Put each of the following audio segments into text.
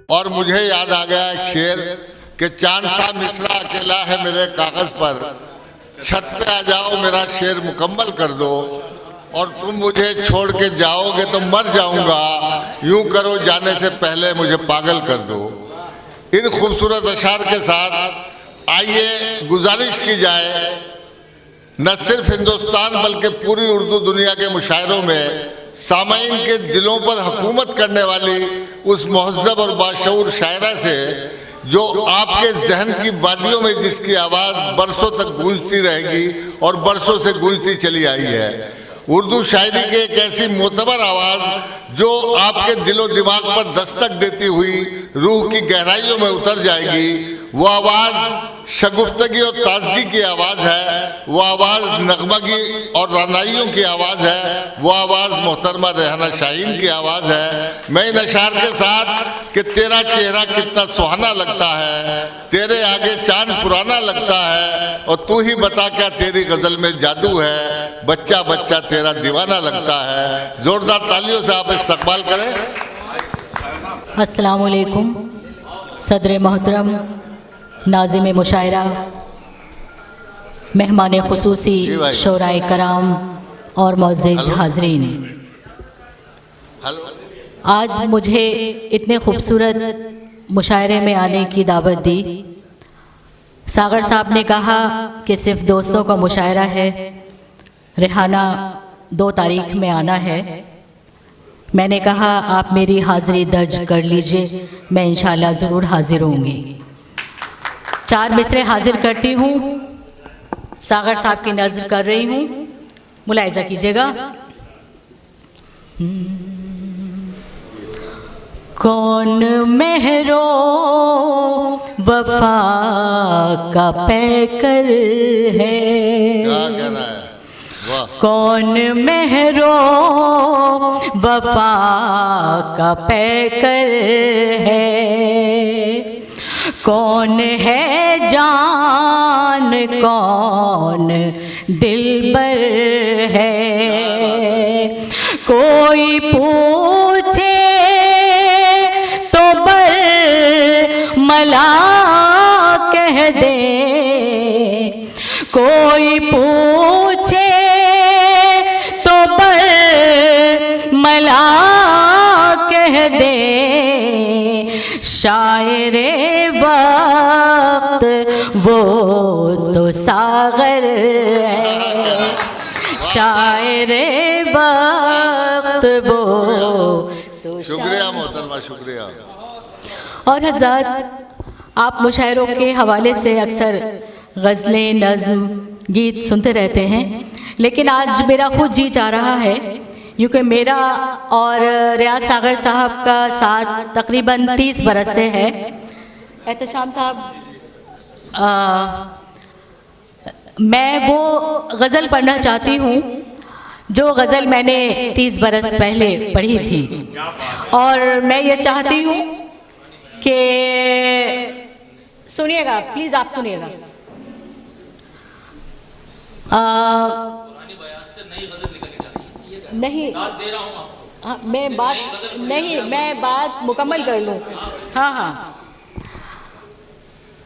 और मुझे याद आ गया एक शेर कि चांद सा मिसरा अकेला है मेरे कागज पर, छत पे आ जाओ मेरा शेर मुकम्मल कर दो, और तुम मुझे छोड़ के जाओगे तो मर जाऊंगा, यूं करो जाने से पहले मुझे पागल कर दो। इन खूबसूरत अशार के साथ आइए गुजारिश की जाए न सिर्फ हिंदुस्तान बल्कि पूरी उर्दू दुनिया के मुशायरों में सामाईन के दिलों पर हुकूमत करने वाली उस महज़्ज़ब और बाशऊर शायरा से जो आपके जहन की वादियों में जिसकी आवाज़ बरसों तक गूंजती रहेगी और बरसों से गूंजती चली आई है। उर्दू शायरी की एक ऐसी मोतबर आवाज़ जो आपके दिलो दिमाग पर दस्तक देती हुई रूह की गहराइयों में उतर जाएगी। वो आवाज़ शगुफ्तगी और ताजगी की आवाज़ है, वो आवाज़ नगमगी और रानाइयों की आवाज़ है, वो आवाज़ मोहतरमा रेहाना शाहीन की आवाज़ है। मैं इन अशार के साथ कि तेरा चेहरा कितना सुहाना लगता है, तेरे आगे चांद पुराना लगता है, और तू ही बता क्या तेरी गज़ल में जादू है, बच्चा बच्चा तेरा दीवाना लगता है। ज़ोरदार तालियों से आप इस्तकबाल करें। अस्सलाम वालेकुम। सदर मोहतरम, नाज़िम मुशायरा, मेहमान खुसूसी, शोराए कराम और मुअज़्ज़िज़ हाज़रीन, आज मुझे इतने खूबसूरत मुशायरे में आने की दावत दी। सागर साहब ने कहा कि सिर्फ दोस्तों का मुशायरा है, रेहाना 2 तारीख में आना है। मैंने कहा आप मेरी हाज़िरी दर्ज कर लीजिए, मैं इंशाअल्लाह ज़रूर हाज़िर होंगी। 4 मिसरे हाजिर करती हूँ, सागर साहब की नज़र कर रही हूँ, मुलाहिज़ा कीजिएगा। कौन मेहरो वफा का पैकर है, क्या कहना है? वाह। कौन मेहरो वफा का पैकर है, कौन है जान कौन दिलबर है, कोई पूछे तो बरमला कह दे, कोई पूछे तो बरमला कह दे, शायरे वक्त वो तो सागर है, शायरे वक्त वो तो। शुक्रिया मोहतरमा, शुक्रिया। और हज़रत, आप मुशायरों के हवाले से अक्सर गज़लें, नज़्म, गीत सुनते रहते हैं, लेकिन आज मेरा खुद जी चाह रहा है, क्योंकि मेरा और रियाज सागर साहब का साथ तकरीबन 30 बरस से है। एहतशाम साहब, मैं वो गज़ल पढ़ना चाहती हूँ जो गज़ल मैंने 30 बरस पहले पढ़ी थी, और मैं ये चाहती हूँ कि सुनिएगा, प्लीज़ आप सुनिएगा। नहीं, हाँ, मैं बात मुकम्मल कर लूँ। हाँ हाँ,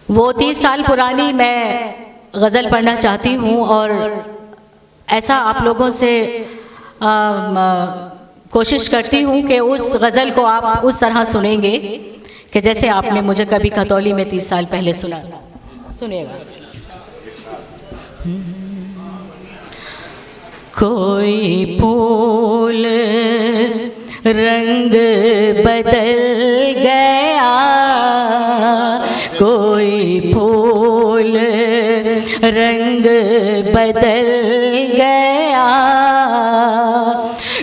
वो 30 साल पुरानी मैं गज़ल पढ़ना चाहती हूँ, और ऐसा आप लोगों से कोशिश करती हूँ कि उस गज़ल को आप उस तरह सुनेंगे कि जैसे आपने मुझे कभी खतौली में 30 साल पहले सुना। सुनिएगा। कोई फूल रंग बदल गया, कोई फूल रंग बदल गया,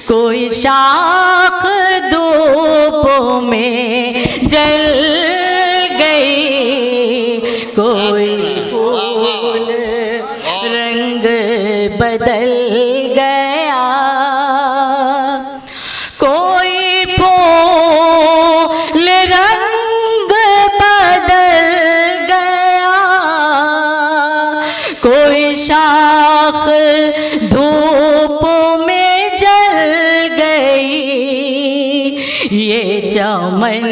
कोई शाख धूप में जल गई, कोई फूल रंग बदल गया, कोई फूल रंग बदल गया, कोई शाख धूप में जल गई, ये चमन चमन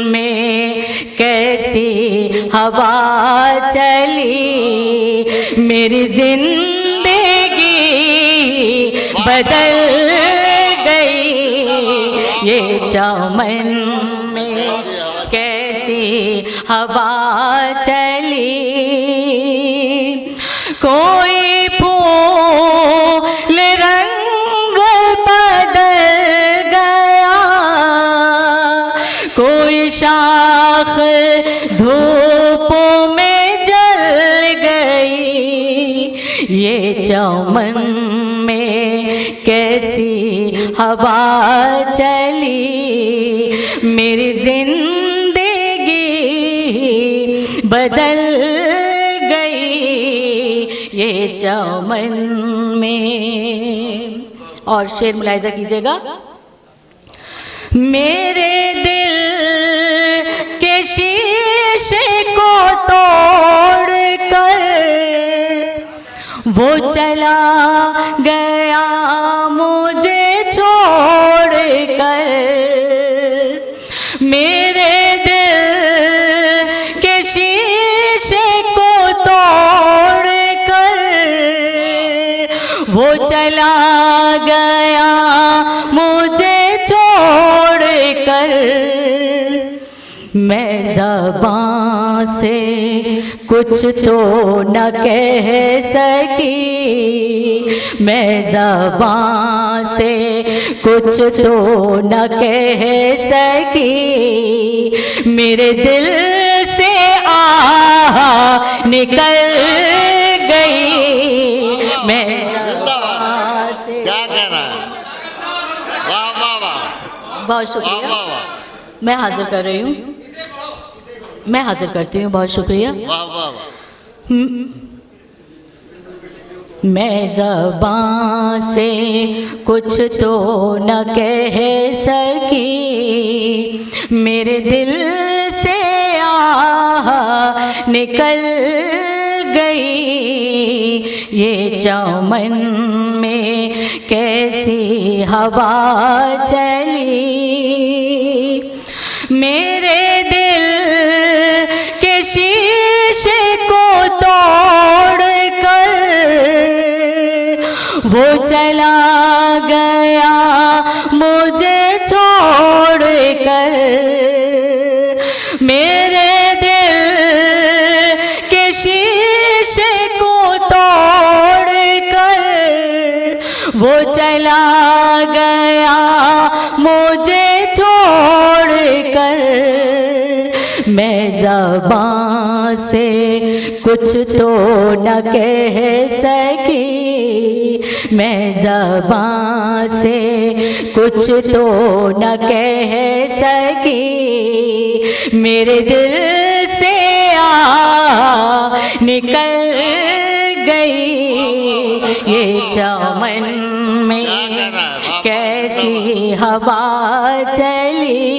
में कैसी हवा चली, मेरी जिंदगी बदल गई। ये चमन में कैसी हवा चली, कोई फूल रंग बदल गया, कोई शाख धूप में जल गई। ये चमन में कैसी हवा चली, मेरी जिंदगी बदल गई। ये चमन में। और शेर मुलाहिजा कीजिएगा। मेरे दिल के शीशे को तोड़ कर वो चला गया मुझे छोड़ कर। मेरे दिल के शीशे को तोड़ कर वो चला गया मुझे छोड़ कर। मैं ज़बान से कुछ तो न कह सकी, मैं ज़बान से कुछ तो न कह सकी। मेरे दिल से आह निकल गई। मैं ज़बान से। क्या कहना है? वाह वाह वाह, बहुत शुक्रिया। वाह वाह, मैं हाजिर कर रही हूँ, मैं हाजिर करती हूँ। बहुत शुक्रिया। वाह वाह वाह। मैं ज़बान से कुछ तो न कह सकी, मेरे दिल से आह निकल गई। ये चमन में कैसी हवा चली, मेरे दिल के शीशे को तोड़ कर वो चला गया मुझे छोड़ कर। मेरे दिल के शीशे को तोड़ कर वो चला गया मुझे छोड़ कर। मैं ज़बान से कुछ तो न कह सकी, मैं ज़बान से कुछ तो न कह सकी। मेरे दिल से आह निकल गई। ये चमन में कैसी हवा चली।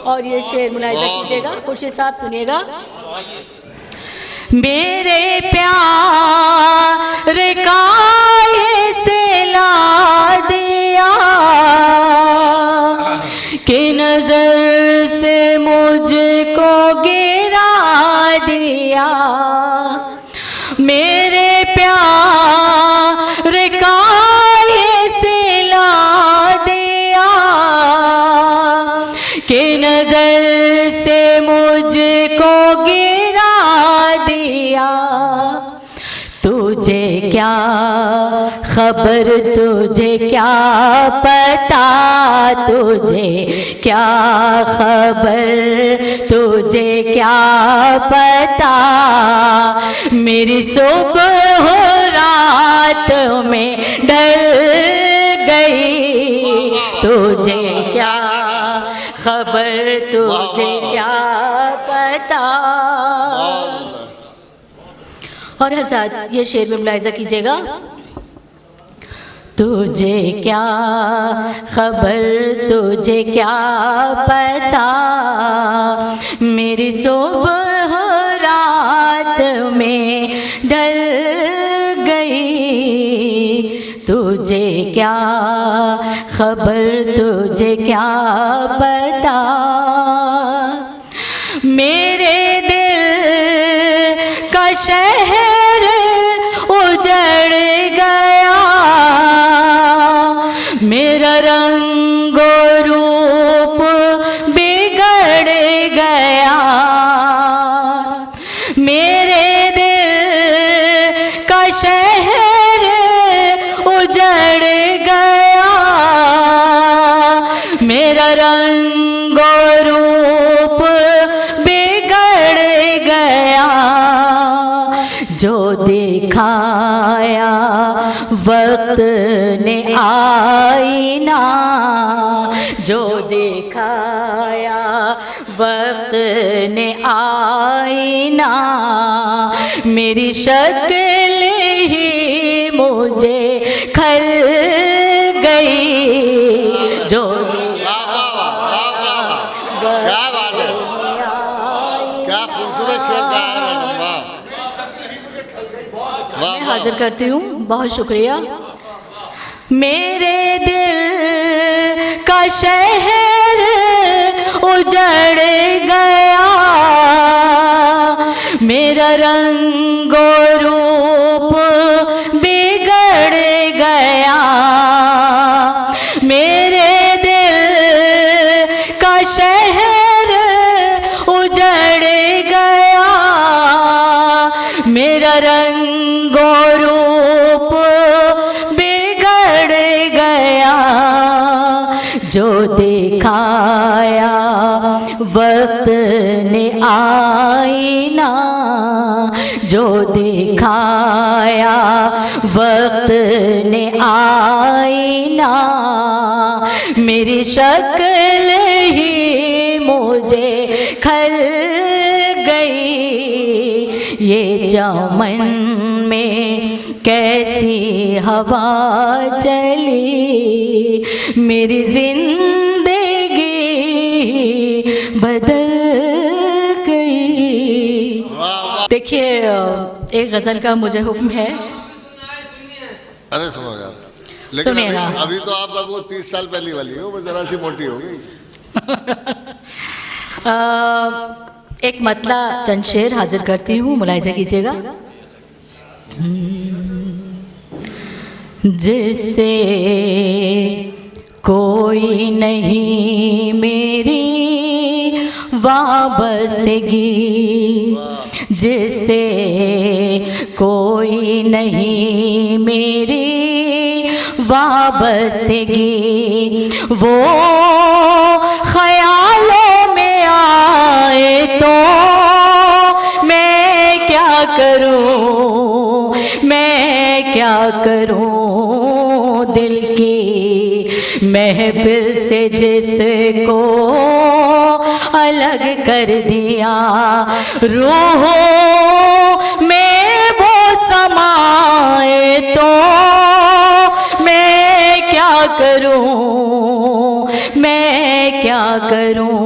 और ये शेर मुलाहिजा कीजिएगा, खुर्शीद साहब सुनिएगा। मेरे प्यार का ये सिला दिया कि नजर से मुझको गिरा दिया। मेरे प्यार का ये सिला दिया कि नजर से मुझको गिरा दिया। तुझे क्या खबर, तुझे क्या पता, तुझे क्या खबर, तुझे क्या पता। मेरी सुबह हो रात में डल गई। तुझे क्या खबर, तुझे क्या पता। और हज़रत ये शेर में मुलाहिजा कीजिएगा। तुझे क्या खबर, तुझे क्या पता, मेरी सुबह रात में ढल गई। तुझे क्या खबर तुझे क्या पता, मेरे दिल का शहर उजड़ गया, मेरा रंग रूप बिगड़ गया, मेरे दिल का शहर उजड़ गया, मेरा रंग रूप बिगड़ गया, जो दिखाया वक्त ने आईना, जो दिखाया वक्त ने आईना, मेरी शक्ल ही मुझे खल गई, जो वाह वाह वाह वाह वाह, क्या बात है, क्या खूबसूरत शेर गाया है मैडम, वाह वाह मैं हाजिर करती हूँ, बहुत शुक्रिया। मेरे दिल का शहर उजड़ गया, मेरा रंग रूप बिगड़ गया, मेरे दिल का शहर उजड़ गया, मेरा रंग रूप बिगड़ गया, जो दिखाया वक्त ने आईना, जो दिखाया वक्त ने आईना, मेरी शक्ल ही मुझे खल गई, ये चमन में कैसी हवा चली, मेरी जिंदगी बदल गई। देखिए, एक गज़ल का मुझे हुक्म है। अरे सुनो यार, लेकिन सुनिएगा। अभी तो आप वो 30 साल पहली वाली हो, वो जरा सी मोटी हो गई। एक मतला चंद शेर हाजिर करती हूँ, मुलाहिजा कीजिएगा। जिससे कोई नहीं मेरी वाबस्तगी, जिससे कोई नहीं मेरी वाबस्तगी, वो ख्यालों में आए तो मैं क्या करूं, मैं क्या करूं, दिल की महफिल से जिसको अलग कर दिया, रूह में वो समाए तो मैं क्या करूं, मैं क्या करूं।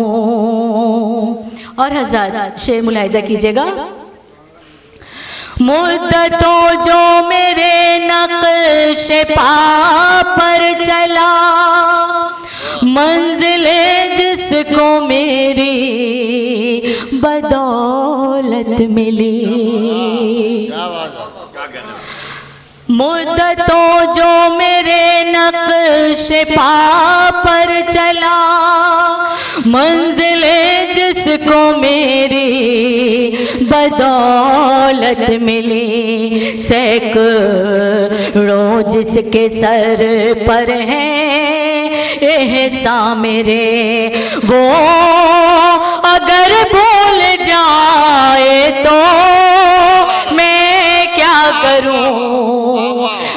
और हज़ार शेर मुलाहिजा कीजिएगा। मुद्दतों जो मेरे नक्श पा पर चला, मंजिले जिसको मेरी बदौलत मिली, मुद्दतों जो मेरे नक्श पा पर चला, मंजिले जिसको मेरी बदौलत मिली, सैकड़ों जिसके सर पर हैं एहसान मेरे, वो अगर भूल जाए तो मैं क्या करूं,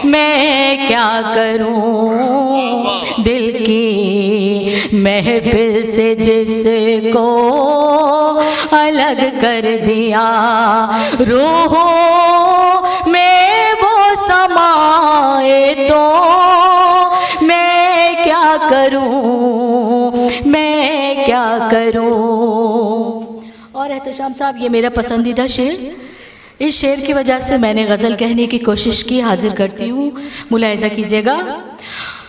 मैं क्या करूं, दिल की महफिल से जिसको अलग कर दिया, रूह में वो समाए तो मैं क्या करूं, मैं क्या करूं। और एहतशाम साहब, ये मेरा पसंदीदा शेर, इस शेर की वजह से मैंने गज़ल कहने की कोशिश की, हाजिर करती हूँ, मुलाहिजा कीजिएगा।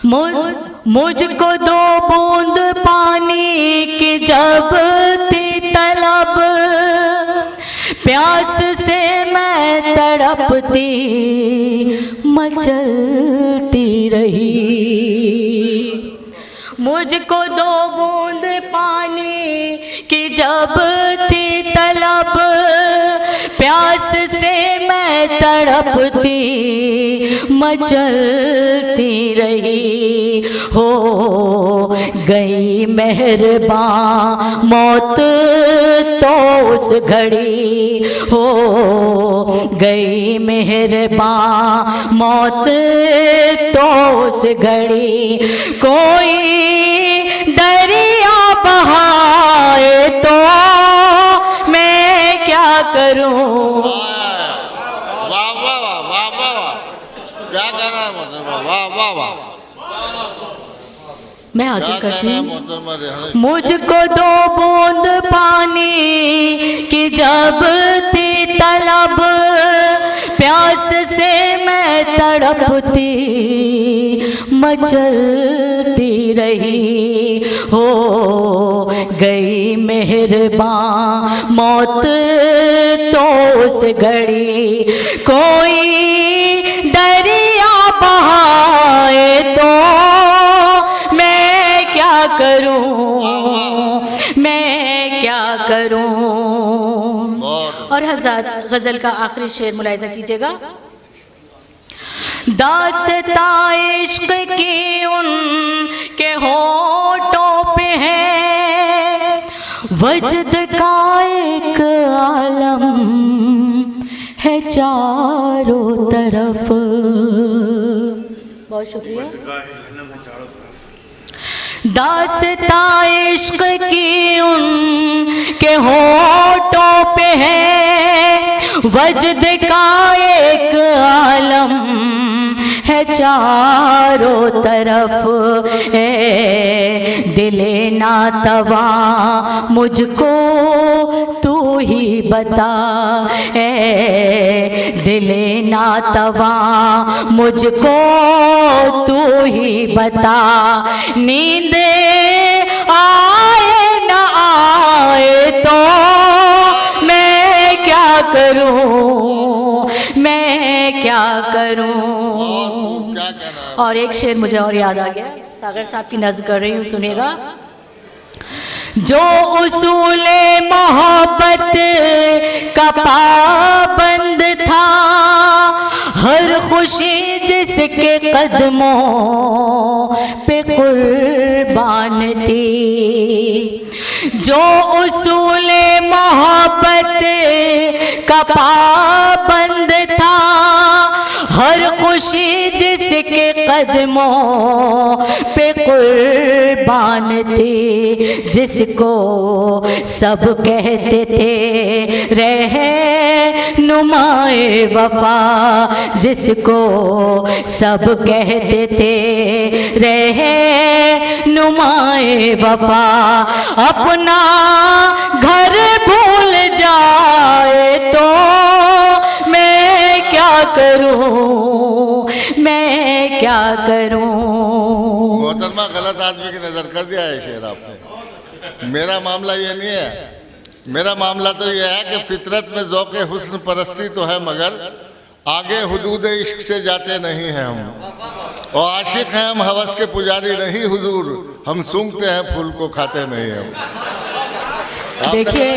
मुझको दो बूंद पानी की जब थी तलब, प्यास से मैं तड़पती मचलती रही। मुझको दो बूंद पानी की जब थी तलब, प्यास से मैं तड़पती मचलती रही। हो गई मेहरबान मौत तो उस घड़ी, हो गई मेहरबान मौत तो उस घड़ी। कोई दरिया बहाए तो मैं क्या करूं। वाह वाह वाह वाह वाह वाह, क्या कह रहा है मोहतरमा, वाह वाह वाह, मैं हाजिर क्या कह करती रहा है हूँ। मोहतरमा रेहान। मुझको दो बूंद पानी की जब थी तलब, प्यास से मैं तड़पती मचलती रही। हो गई मेहरबान मौत तो उस घड़ी। कोई दरिया बहाए तो मैं क्या करूं, मैं क्या करूं। और हज़रत गज़ल का आखिरी शेर मुलाहिज़ा कीजिएगा। दास्तां इश्क की उनके होठों पे है, वजद का एक आलम है चारों तरफ। बहुत शुक्रिया। दास्तां इश्क की उनके होठों पे है, वजद का एक आलम है चारों तरफ। दिले नातवा मुझको तू ही बता, दिले नातवा मुझको तू ही बता। नींद आए न आए तो मैं क्या करूं, मैं क्या करूं। क्या कहना है? और एक शेर मुझे और याद आ गया, सागर साहब की नज़्म कर रही हूँ, सुनिएगा। जो उसूले मोहब्बत का पाबंद था, हर खुशी जिसके कदमों पे कुर्बान थी। जो उसूले मोहब्बत का पाबंद था, हर खुशी जिसके कदमों पे कुर्बान थी। जिसको सब कहते थे रहे नुमाए वफा, जिसको सब कहते थे रहे नुमाए वफा। अपना घर भूल जाए तो मैं क्या करूं, मैं क्या करूं। मोहतरमा गलत आदमी की नजर कर दिया है शेर आपने। मेरा मामला ये नहीं है, मेरा मामला तो ये है कि फितरत में ज़ौक़े हुस्न परस्ती तो है, मगर आगे हुदूद इश्क से जाते नहीं हैं हम। और आशिक हैं हम, हवस के पुजारी नहीं हुजूर, हम सूंघते हैं फूल को खाते नहीं हम। देखिए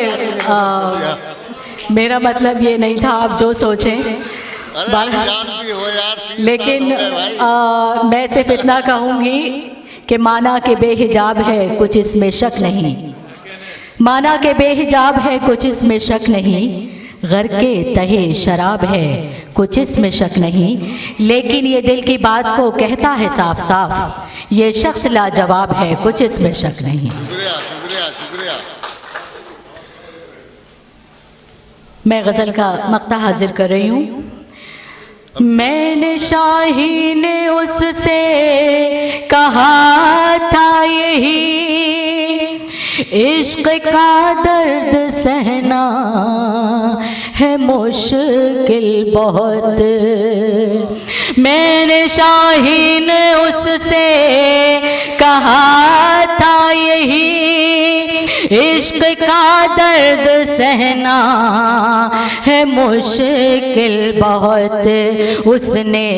मेरा मतलब ये नहीं था, आप जो सोचें। जानती हो यार, लेकिन मैं सिर्फ इतना कहूँगी कि माना के बेहिजाब है कुछ इसमें शक नहीं, माना के बेहिजाब है कुछ इसमें शक नहीं, घर के तहे शराब है कुछ इसमें शक नहीं। लेकिन ये दिल की बात को कहता है साफ साफ, ये शख्स लाजवाब है कुछ इसमें शक नहीं। शुक्रिया शुक्रिया शुक्रिया। मैं गज़ल का मक्ता हाजिर कर रही हूँ। मैंने शाही ने उससे कहा था यही, इश्क का दर्द सहना है मुश्किल बहुत। मैंने शाहीन उससे कहा था यही, इश्क का दर्द सहना है मुश्किल बहुत। उसने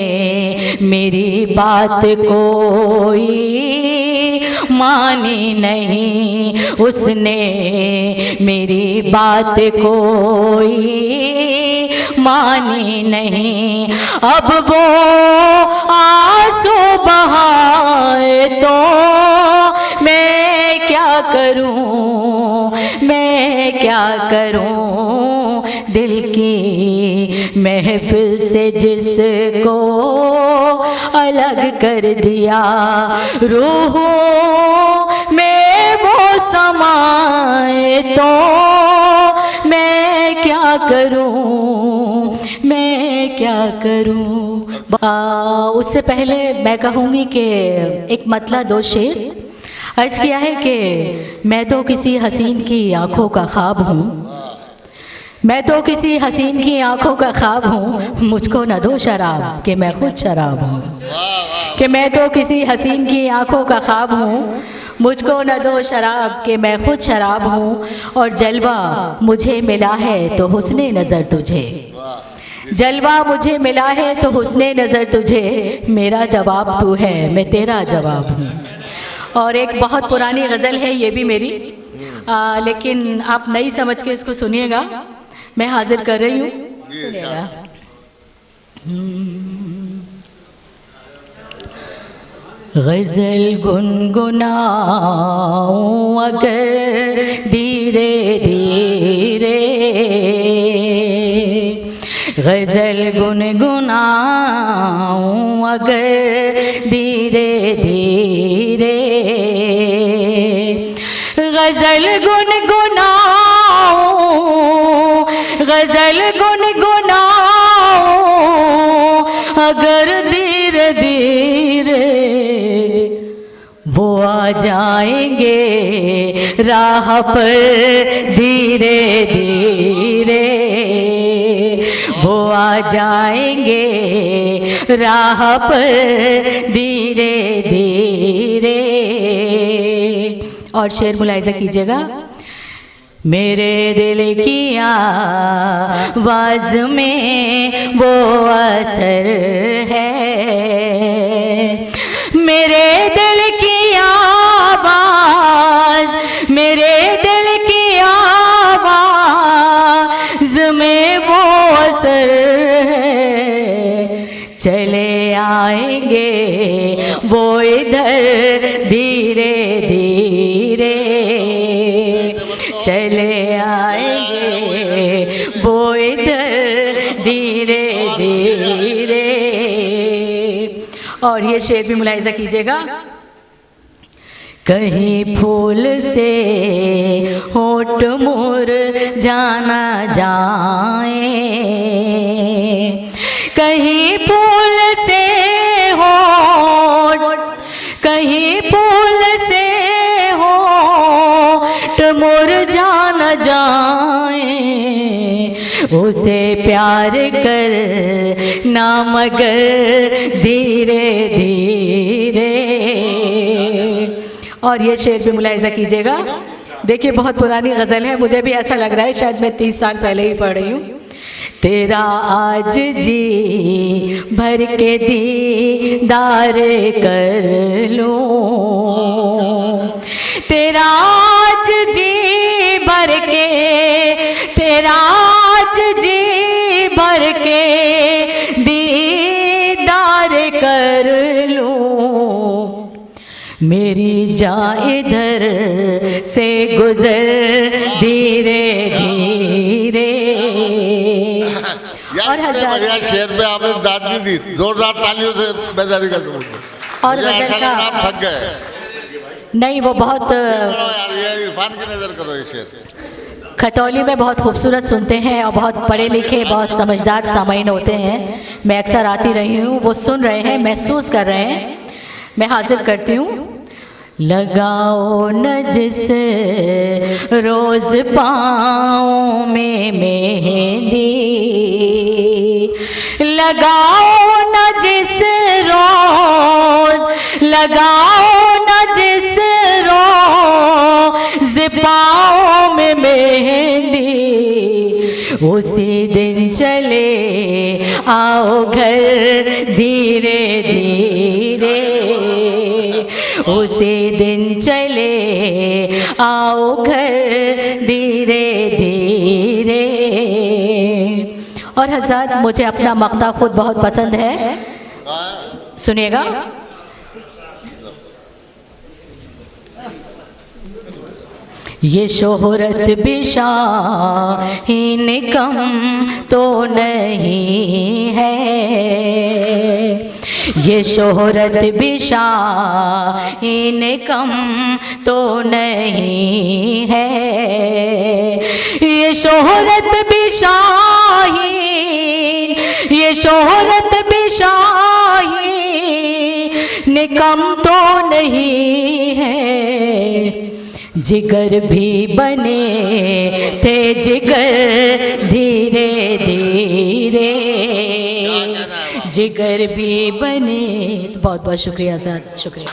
मेरी बात कोई मानी नहीं, उसने मेरी बात कोई मानी नहीं। अब वो आंसू बहाए तो मैं क्या करूं, मैं क्या करूं। दिल की महफिल से जिसको अलग कर दिया, रूह में वो समाए तो मैं क्या करूं, मैं क्या करूं। उससे पहले मैं कहूँगी कि एक मतला दो शेर अर्ज़ किया है कि मैं तो किसी हसीन की आंखों का ख्वाब हूँ, मैं तो किसी हसीन की आंखों का ख्वाब हूँ। मुझको न दो शराब कि मैं खुद शराब हूँ, कि मैं तो किसी हसीन की आंखों का ख्वाब हूँ। मुझको न दो शराब कि मैं खुद शराब हूँ। और जलवा मुझे मिला है तो हुस्ने नज़र तुझे, जलवा मुझे मिला है तो हुस्ने नज़र तुझे। मेरा जवाब तू है, मैं तेरा जवाब हूँ। और एक बहुत पुरानी गज़ल है ये भी मेरी, लेकिन आप नई समझ के इसको सुनिएगा, मैं हाजिर कर रही हूँ। सुनिएगा। गज़ल गुनगुनाऊं अगर धीरे धीरे, गज़ल गुनगुनाऊं अगर धीरे धीरे, गज़ल गुनगुनाऊं, गज़ल गुनगुनाऊं अगर धीरे धीरे, वो आ जाएंगे राह पर धीरे धीरे, वो आ जाएंगे राह पर धीरे धीरे। और शेर मुलाहिज़ा कीजिएगा। मेरे दिल की आवाज़ में वो असर है, मेरे दिल की आवाज़, मेरे दिल की आवाज़ में वो असर है। चले आएंगे वो इधर धीरे धीरे, चले आएंगे वो इधर धीरे धीरे। और ये शेर भी मुलाहिज़ा कीजिएगा। कहीं फूल से होठ मुरझाना जाए, कहीं फूल से होठ, कहीं फूल से होठ मुरझाना जाए, उसे प्यार कर ना मगर धीरे धीरे। और ये शेर भी मुलाहिज़ा कीजिएगा। देखिए बहुत पुरानी गज़ल है, मुझे भी ऐसा लग रहा है शायद मैं 30 साल पहले ही पढ़ रही हूँ। तेरा आज जी भर के दीदार कर लूं, तेरा आज जी भर के, तेरा आज जी भर के दीदार कर लूं। मेरी जान इधर से गुजर धीरे धीरे। और हजार शेर पे आपने दाद नहीं दी, जोरदार तालियों से बेदारी का सबूत। और गजल का आप थक गए नहीं, वो बहुत यार, ये इरफान की नजर करो। ये शेर खतौली में बहुत खूबसूरत सुनते हैं और बहुत पढ़े लिखे बहुत समझदार सामाईन होते हैं। मैं अक्सर आती रही हूँ, वो सुन रहे हैं, महसूस कर रहे हैं, मैं हाजिर करती हूँ। लगाओ न जिस रोज पाँव में मेहंदी, लगाओ न जिस रोज, लगाओ न जिस रोज पाँव में मेहंदी, उसी दिन चले आओ घर धीरे धीरे, उसी दिन चले आओ घर धीरे धीरे। और हज़रत मुझे अपना मक्ता खुद बहुत पसंद है, सुनिएगा। ये शोहरत भी शाहीन कम तो नहीं है, ये शोहरत भी शाहीन कम तो नहीं है, ये शोहरत भी शाहीन, ये शोहरत भी शाहीन कम तो नहीं है, जिगर भी बने थे जिगर धीरे धीरे, जिगर भी बने। बहुत बहुत शुक्रिया साहब, शुक्रिया।